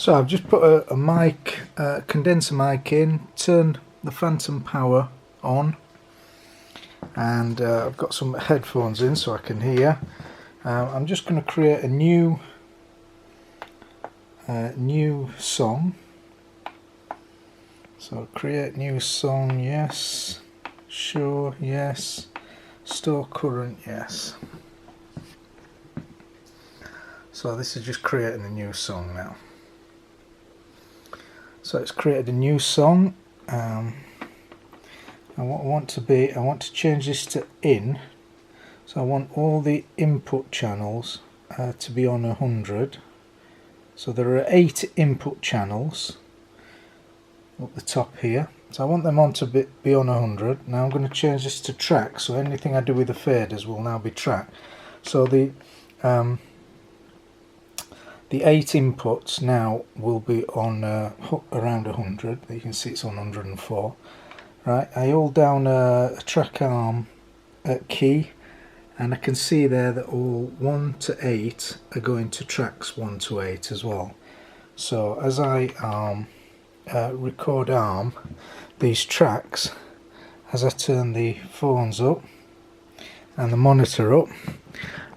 So I've just put a mic, condenser mic in, turned the phantom power on, and I've got some headphones in so I can hear. I'm just going to create a new song. So create new song, yes. Sure, yes. Store current, yes. So this is just creating a new song now. So it's created a new song. I want to change this to in. So I want all the input channels to be on 100. So there are 8 input channels up the top here. So I want them on to be on 100. Now I'm going to change this to track. So anything I do with the faders will now be track. So the 8 inputs now will be on around 100. You can see it's on 104. Right, I hold down a track arm key, and I can see there that all 1 to 8 are going to tracks 1 to 8 as well. So as I record arm these tracks, as I turn the phones up and the monitor up,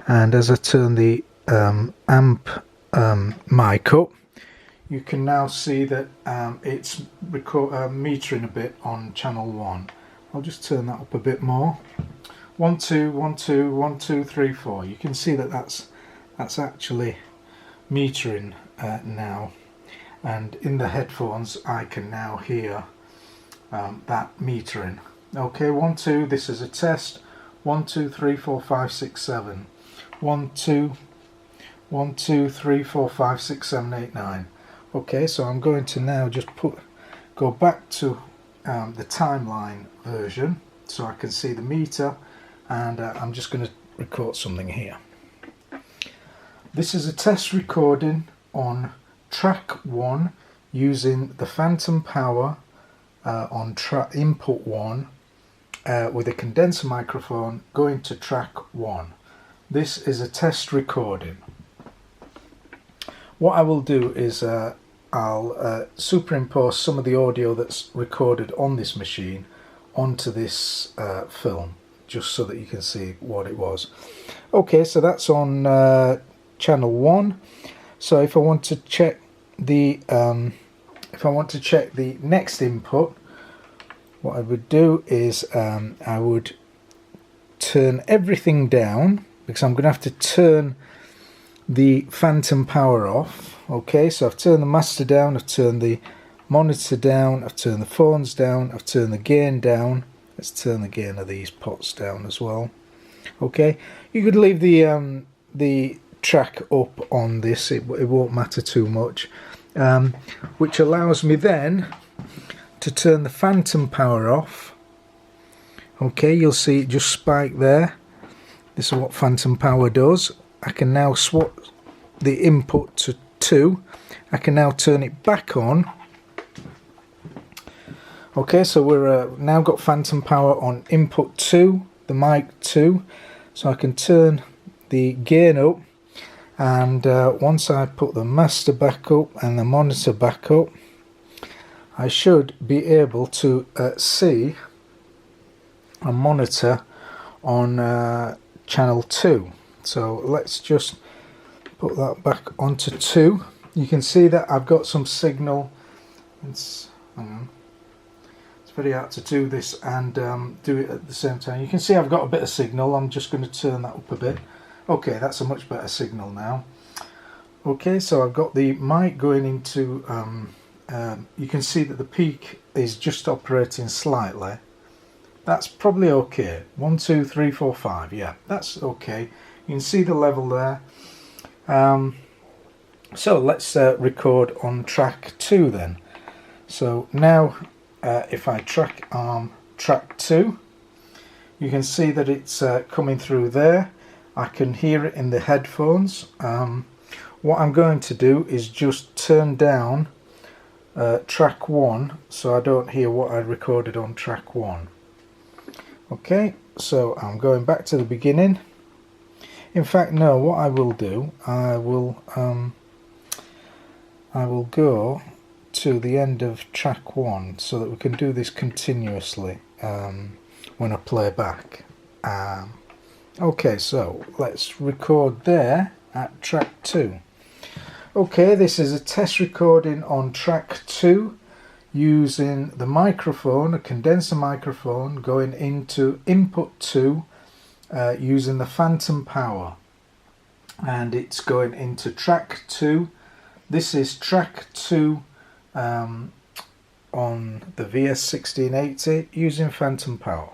and as I turn the amp mic up, you can now see that it's metering a bit on channel 1. I'll just turn that up a bit more. 1 2 1 2 1 2 3 4. You can see that that's actually metering now, and in the headphones I can now hear that metering. Okay, 1 2. This is a test. 1 2 3 4 5 6 7. 1 2 1 2 3 4 5 6 7 8 9. Okay, so I'm going to now just go back to the timeline version so I can see the meter, and I'm just going to record something here. This is a test recording on track 1 using the phantom power on input 1 with a condenser microphone going to track 1. This is a test recording. What I will do is I'll superimpose some of the audio that's recorded on this machine onto this film, just so that you can see what it was. Okay, so that's on channel 1. So if I want to check the next input, what I would do is I would turn everything down, because I'm going to have to turn the phantom power off. Okay, so I've turned the master down, I've turned the monitor down, I've turned the phones down, I've turned the gain down. Let's turn the gain of these pots down as well. Okay, you could leave the track up on this, it won't matter too much, which allows me then to turn the phantom power off. Okay, you'll see it just spike there. This is what phantom power does. I can now swap the input to 2. I can now turn it back on. Okay, so we're now got phantom power on input 2, the mic 2. So I can turn the gain up, and once I put the master back up and the monitor back up, I should be able to see a monitor on channel 2. So let's just put that back onto 2. You can see that I've got some signal. It's very hard to do this and do it at the same time. You can see I've got a bit of signal. I'm just going to turn that up a bit. Okay, that's a much better signal now. Okay, so I've got the mic going into you can see that the peak is just operating slightly. That's probably okay. 1 2 3 4 5. Yeah, that's okay. You can see the level there. So let's record on track 2 then. So now if I track track 2, you can see that it's coming through there. I can hear it in the headphones. What I'm going to do is just turn down track 1 so I don't hear what I recorded on track 1. Okay, so I'm going back to the beginning. In fact, no, what I will do, I will go to the end of track 1 so that we can do this continuously when I play back. Okay, so let's record there at track 2. Okay, this is a test recording on track 2 using the microphone, a condenser microphone, going into input 2 using the phantom power, and it's going into track 2. This is track 2 on the VS1680 using phantom power.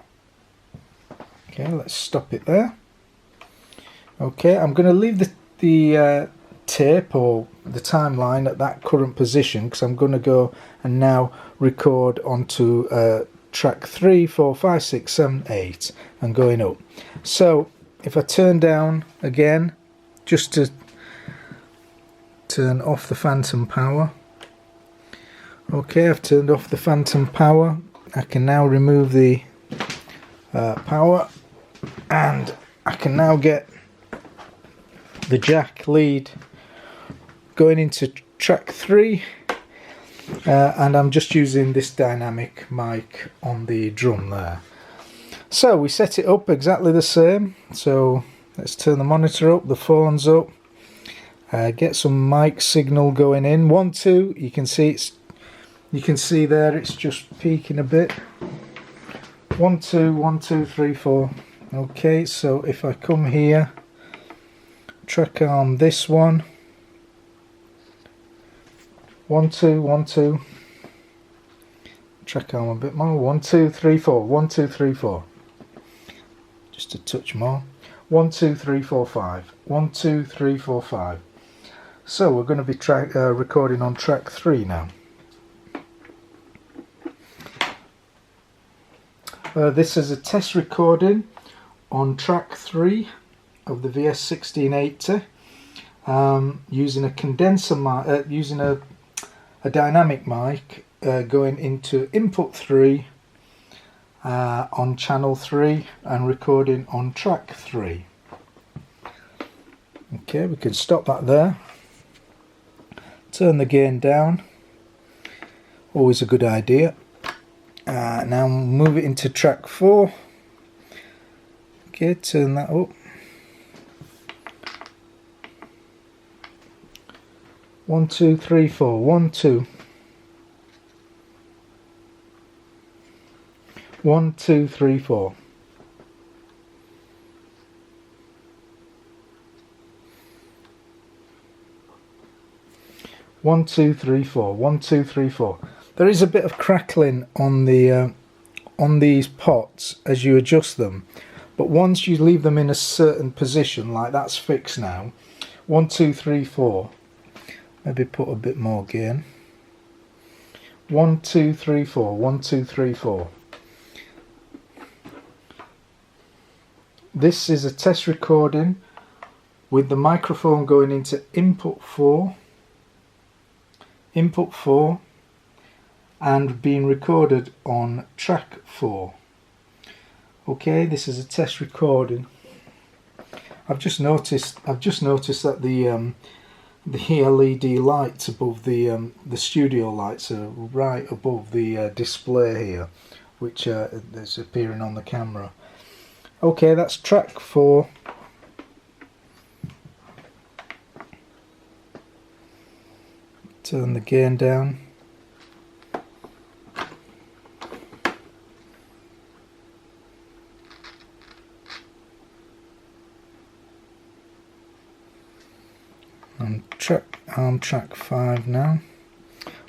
Okay, let's stop it there. Okay, I'm going to leave the tape or the timeline at that current position because I'm going to go and now record onto track 3, 4, 5, 6, 7, 8 and going up. So if I turn down again just to turn off the phantom power. Okay, I've turned off the phantom power. I can now remove the power, and I can now get the jack lead going into track 3, and I'm just using this dynamic mic on the drum there. So we set it up exactly the same. So let's turn the monitor up, the phone's up, get some mic signal going in. 1, 2. You can see there it's just peaking a bit. 1, 2, 1, 2, 3, 4. Okay, so if I come here, track arm this one. 1, 2, 1, 2. Track arm a bit more. 1, 2, 3, 4. 1, 2, 3, 4. Just a touch more. 1, 2, 3, 4, 5. 1, 2, 3, 4, 5. So we're going to be recording on track 3 now. This is a test recording on track 3 of the VS1680 using a condenser mic, using a dynamic mic going into input 3 on channel 3 and recording on track 3. Okay, we can stop that there. Turn the gain down, always a good idea. Now move it into track 4. Okay, turn that up. 1, 2, 3, 4. 1, 2. 1, 2, 3, 4. 1, 2, 3, 4. 1, 2, 3, 4. There is a bit of crackling on the on these pots as you adjust them, but once you leave them in a certain position, like that's fixed now. 1, 2, 3, 4. Maybe put a bit more gain. 1, 2, 3, 4. 1, 2, 3, 4. This is a test recording with the microphone going into input 4. Input 4. And being recorded on track 4. Okay, this is a test recording. I've just noticed that the LED lights above the studio lights are right above the display here, which is appearing on the camera. Okay, that's track 4. Turn the gain down. I'm track 5 now.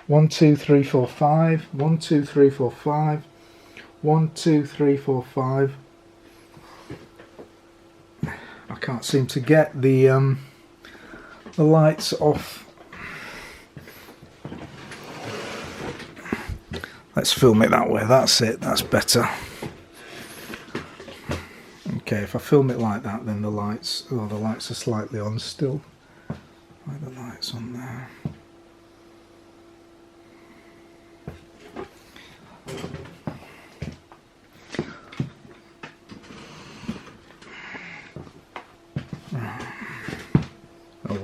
1, 2, 3, 4, 5. 1, 2, 3, 4, 5. 1, 2, 3, 4, 5. I can't seem to get the lights off. Let's film it that way. That's it. That's better. Okay, if I film it like that, then the lights are slightly on still. Why are the lights on there?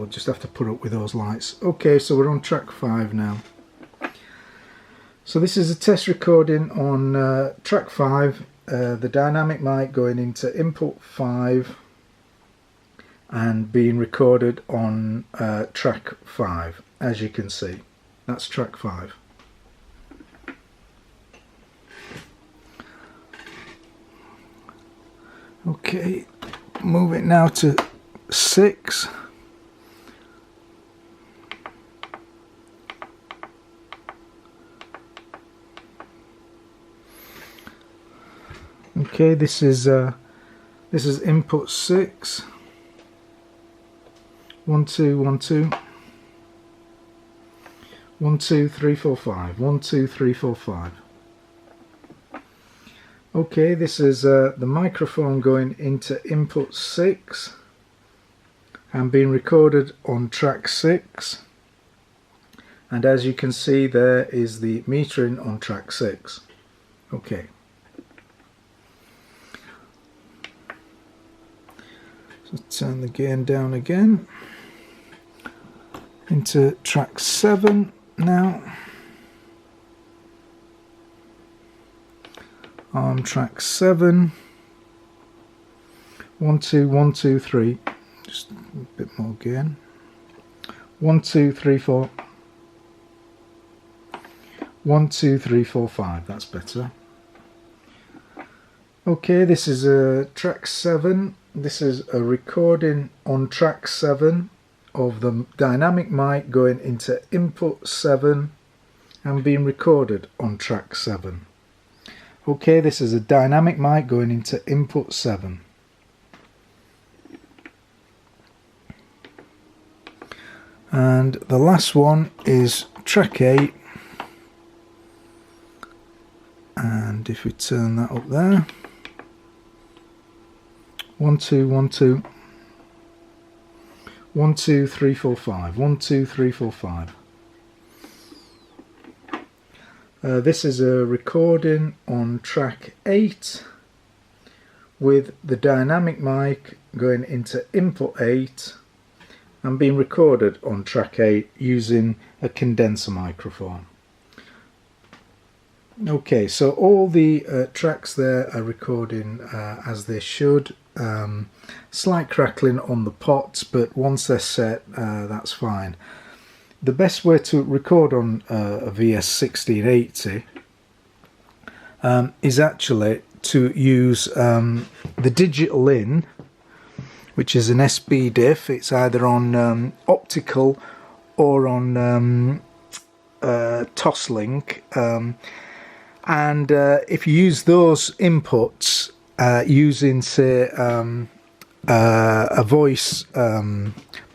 I'll just have to put up with those lights. Okay, so we're on track 5 now. So this is a test recording on track 5, the dynamic mic going into input 5 and being recorded on track 5, as you can see. That's track 5. Okay, move it now to 6. Okay, this is input 6. 1 2 1 2 1 2 3 4 5 1 2 3 4 5. Okay, this is the microphone going into input 6 and being recorded on track 6, and as you can see there is the metering on track 6. Okay. So turn the gain down again into track 7 now. On track 7, 1 2 1 2 3, just a bit more gain. 1 2 3 4 1 2 3 4 5. That's better. Okay, this is track 7. This is a recording on track 7 of the dynamic mic going into input 7 and being recorded on track 7. Okay, this is a dynamic mic going into input 7. And the last one is track 8. And if we turn that up there, 1 2 1 2 1 2 3 4 5 1 2 3 4 5. This is a recording on track 8 with the dynamic mic going into input 8 and being recorded on track 8 using a condenser microphone. Okay, so all the tracks there are recording as they should. Slight crackling on the pots, but once they're set, that's fine. The best way to record on a VS1680 is actually to use the digital in, which is an SB diff. It's either on optical or on Toslink, and if you use those inputs using, say, a voice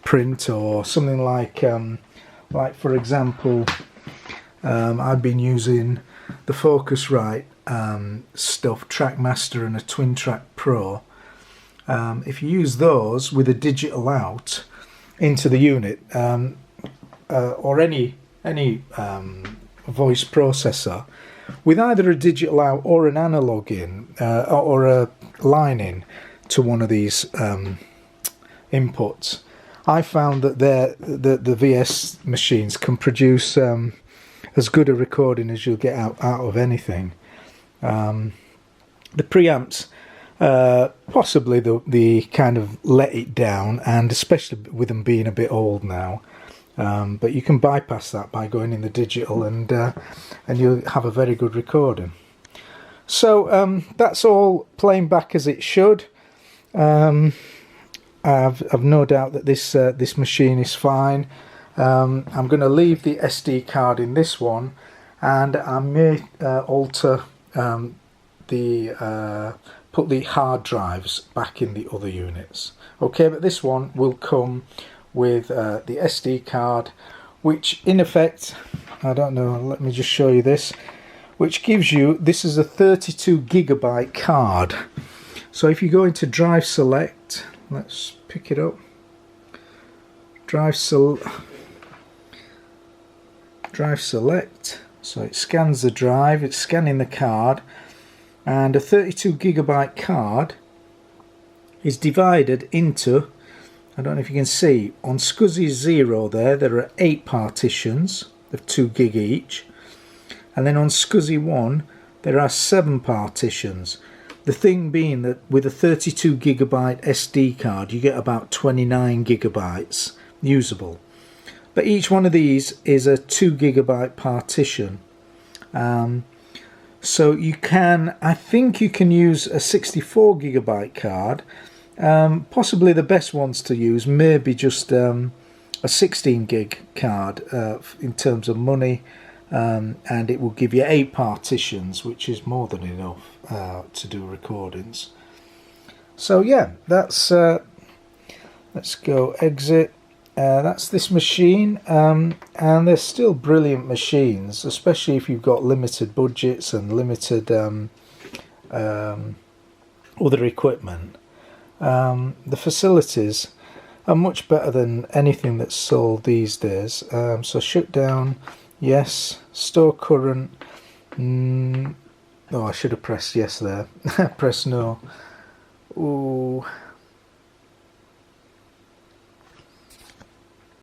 print or something like for example, I've been using the Focusrite stuff, Trackmaster and a Twin Track Pro. If you use those with a digital out into the unit, or any voice processor, with either a digital out or an analog in, or a line in to one of these inputs, I found that the VS machines can produce as good a recording as you'll get out of anything. The preamps, possibly the kind of let it down, and especially with them being a bit old now. But you can bypass that by going in the digital, and you'll have a very good recording. So that's all playing back as it should. I've no doubt that this machine is fine. I'm going to leave the SD card in this one, and I may alter put the hard drives back in the other units. Okay, but this one will come with the SD card, which in effect, I don't know, let me just show you this, which gives you, this is a 32GB card. So if you go into drive select, let's pick it up, drive select, so it scans the drive, it's scanning the card, and a 32GB card is divided into I don't know if you can see, on SCSI 0 there are 8 partitions of 2 gig each, and then on SCSI 1 there are 7 partitions. The thing being that with a 32 gigabyte SD card you get about 29 gigabytes usable, but each one of these is a 2 gigabyte partition. So you can, I think you can use a 64 gigabyte card. Possibly the best ones to use may be just a 16 gig card in terms of money, and it will give you 8 partitions, which is more than enough to do recordings. So yeah, that's let's go exit. That's this machine, and they're still brilliant machines, especially if you've got limited budgets and limited other equipment. The facilities are much better than anything that's sold these days. So shut down, yes. Store current, oh, I should have pressed yes there. Press no. Ooh.